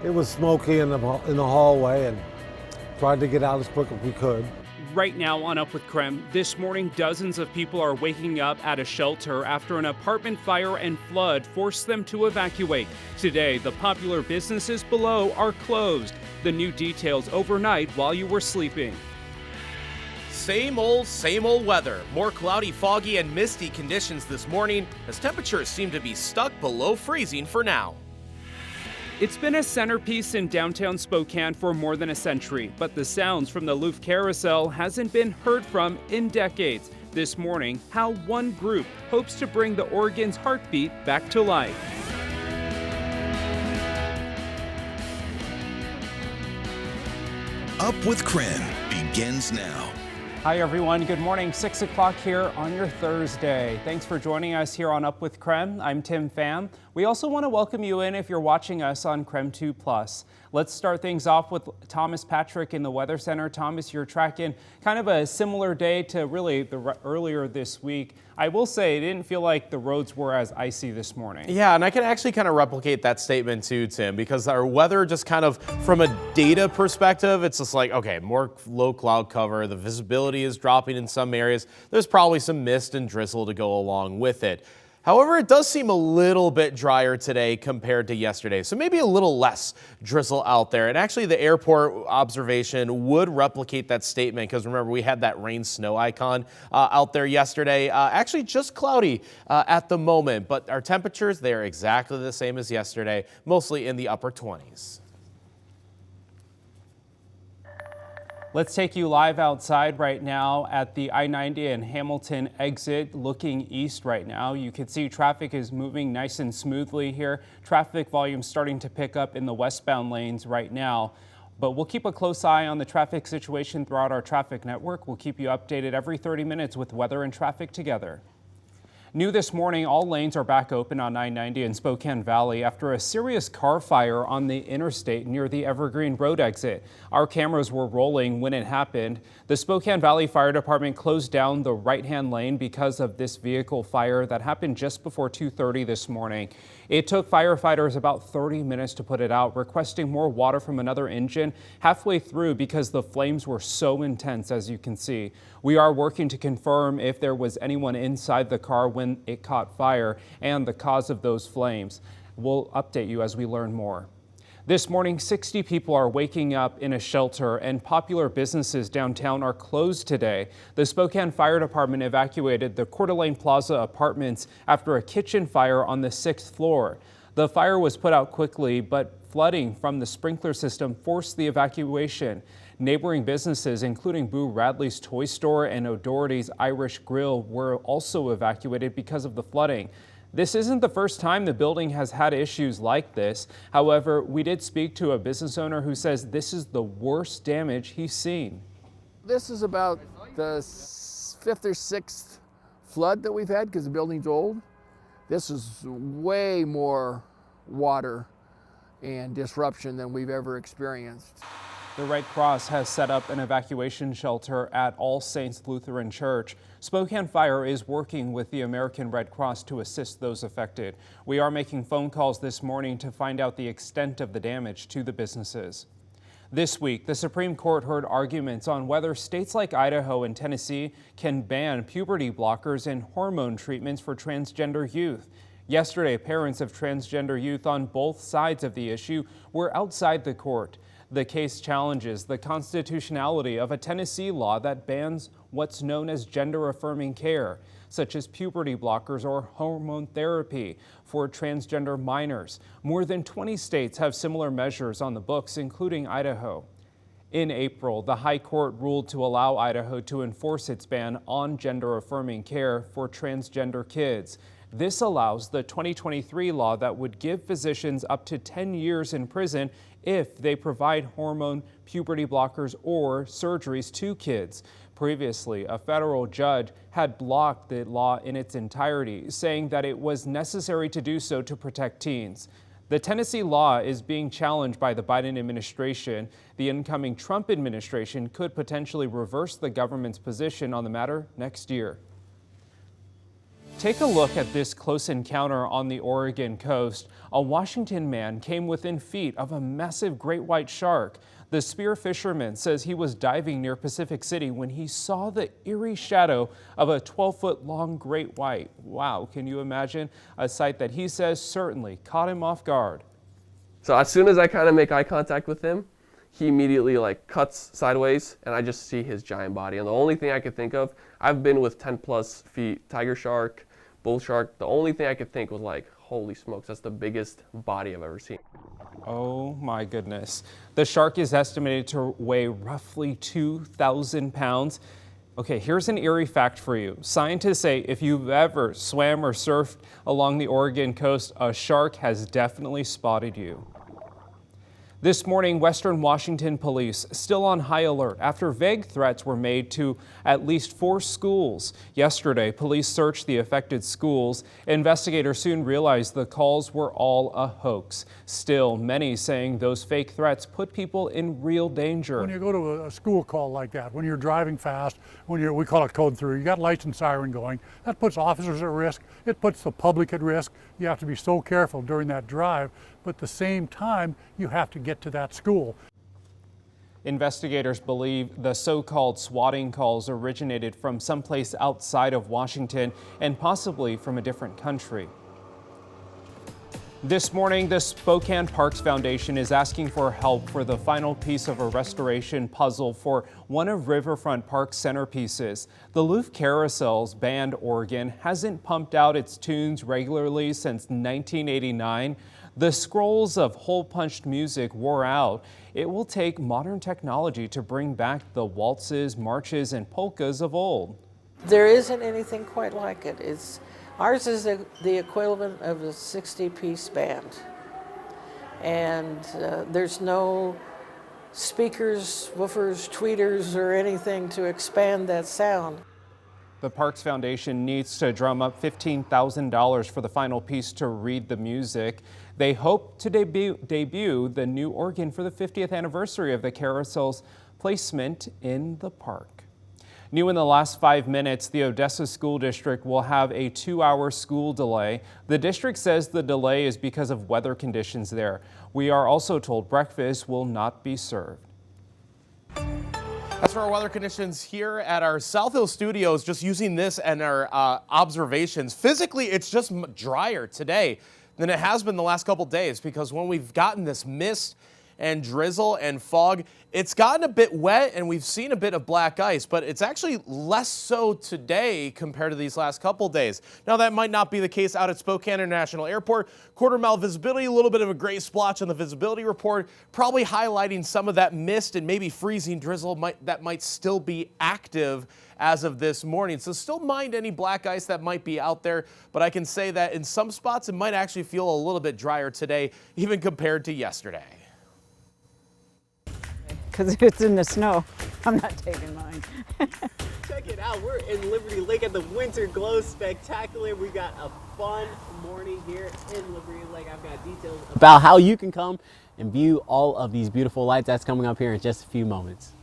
It was smoky in the hallway and tried to get out as quick as we could. Right now on Up with KREM, this morning dozens of people are waking up at a shelter after an apartment fire and flood forced them to evacuate. Today, the popular businesses below are closed. The new details overnight while you were sleeping. Same old weather. More cloudy, foggy, and misty conditions this morning as temperatures seem to be stuck below freezing for now. It's been a centerpiece in downtown Spokane for more than a century, but the sounds from the Louvre Carousel hasn't been heard from in decades. This morning, how one group hopes to bring the Oregon's heartbeat back to life. Up with KREM begins now. Hi everyone, good morning. 6 o'clock here on your Thursday. Thanks for joining us here on Up with KREM. I'm Tim Pham. We also want to welcome you in if you're watching us on KREM 2+. Let's start things off with Thomas Patrick in the Weather Center. Thomas, you're tracking kind of a similar day to really earlier this week. I will say it didn't feel like the roads were as icy this morning. Yeah, and I can actually kind of replicate that statement too, Tim, because our weather just kind of, from a data perspective, it's just like, okay, more low cloud cover, the visibility is dropping in some areas. There's probably some mist and drizzle to go along with it. However, it does seem a little bit drier today compared to yesterday, so maybe a little less drizzle out there. And actually, the airport observation would replicate that statement because remember, we had that rain snow icon out there yesterday. Actually, just cloudy at the moment, but our temperatures, they're exactly the same as yesterday, mostly in the upper 20s. Let's take you live outside right now at the I-90 and Hamilton exit looking east right now. You can see traffic is moving nice and smoothly here. Traffic volume starting to pick up in the westbound lanes right now. But we'll keep a close eye on the traffic situation throughout our traffic network. We'll keep you updated every 30 minutes with weather and traffic together. New this morning, all lanes are back open on I-90 in Spokane Valley after a serious car fire on the interstate near the Evergreen Road exit. Our cameras were rolling when it happened. The Spokane Valley Fire Department closed down the right-hand lane because of this vehicle fire that happened just before 2:30 this morning. It took firefighters about 30 minutes to put it out, requesting more water from another engine halfway through because the flames were so intense, as you can see. We are working to confirm if there was anyone inside the car when it caught fire and the cause of those flames. We'll update you as we learn more. This morning, 60 people are waking up in a shelter and popular businesses downtown are closed today. The Spokane Fire Department evacuated the Coeur d'Alene Plaza apartments after a kitchen fire on the 6th floor. The fire was put out quickly, but flooding from the sprinkler system forced the evacuation. Neighboring businesses, including Boo Radley's Toy Store and O'Doherty's Irish Grill, were also evacuated because of the flooding. This isn't the first time the building has had issues like this. However, we did speak to a business owner who says this is the worst damage he's seen. This is about the 5th or 6th flood that we've had because the building's old. This is way more water and disruption than we've ever experienced. The Red Cross has set up an evacuation shelter at All Saints Lutheran Church. Spokane Fire is working with the American Red Cross to assist those affected. We are making phone calls this morning to find out the extent of the damage to the businesses. This week, the Supreme Court heard arguments on whether states like Idaho and Tennessee can ban puberty blockers and hormone treatments for transgender youth. Yesterday, parents of transgender youth on both sides of the issue were outside the court. The case challenges the constitutionality of a Tennessee law that bans what's known as gender-affirming care, such as puberty blockers or hormone therapy for transgender minors. More than 20 states have similar measures on the books, including Idaho. In April, the High Court ruled to allow Idaho to enforce its ban on gender-affirming care for transgender kids. This allows the 2023 law that would give physicians up to 10 years in prison if they provide hormone puberty blockers or surgeries to kids. Previously, a federal judge had blocked the law in its entirety, saying that it was necessary to do so to protect teens. The Tennessee law is being challenged by the Biden administration. The incoming Trump administration could potentially reverse the government's position on the matter next year. Take a look at this close encounter on the Oregon coast. A Washington man came within feet of a massive great white shark. The spear fisherman says he was diving near Pacific City when he saw the eerie shadow of a 12-foot long great white. Wow, can you imagine? A sight that he says certainly caught him off guard. So as soon as I kind of make eye contact with him, he immediately like cuts sideways and I just see his giant body. And the only thing I could think of, I've been with 10+ feet tiger shark, bull shark. The only thing I could think was like, holy smokes, that's the biggest body I've ever seen. Oh my goodness. The shark is estimated to weigh roughly 2,000 pounds. Okay, here's an eerie fact for you. Scientists say if you've ever swam or surfed along the Oregon coast, a shark has definitely spotted you. This morning, Western Washington police still on high alert after vague threats were made to at least 4 schools. Yesterday, police searched the affected schools. Investigators soon realized the calls were all a hoax. Still, many saying those fake threats put people in real danger. When you go to a school call like that, when you're driving fast, we call it code through, you got lights and siren going, that puts officers at risk, it puts the public at risk. You have to be so careful during that drive, but at the same time, you have to get to that school. Investigators believe the so-called swatting calls originated from someplace outside of Washington and possibly from a different country. This morning, the Spokane Parks Foundation is asking for help for the final piece of a restoration puzzle for one of Riverfront Park's centerpieces. The Louvre Carousel's band organ hasn't pumped out its tunes regularly since 1989. The scrolls of hole-punched music wore out. It will take modern technology to bring back the waltzes, marches, and polkas of old. There isn't anything quite like it. Ours is the equivalent of a 60-piece band. And there's no speakers, woofers, tweeters, or anything to expand that sound. The Parks Foundation needs to drum up $15,000 for the final piece to read the music. They hope to debut the new organ for the 50th anniversary of the Carousel's placement in the park. New in the last 5 minutes, the Odessa School District will have a 2-hour school delay. The district says the delay is because of weather conditions there. We are also told breakfast will not be served. As for our weather conditions here at our South Hill studios, just using this and our observations, physically it's just drier today than it has been the last couple days, because when we've gotten this mist and drizzle and fog, it's gotten a bit wet and we've seen a bit of black ice, but it's actually less so today compared to these last couple days. Now that might not be the case out at Spokane International Airport. Quarter-mile visibility, a little bit of a gray splotch on the visibility report, probably highlighting some of that mist and maybe freezing drizzle that might still be active as of this morning. So still mind any black ice that might be out there, but I can say that in some spots it might actually feel a little bit drier today, even compared to yesterday. Because it's in the snow. I'm not taking mine. Check it out, we're in Liberty Lake at the Winter Glow Spectacular. We got a fun morning here in Liberty Lake. I've got details about how you can come and view all of these beautiful lights. That's coming up here in just a few moments.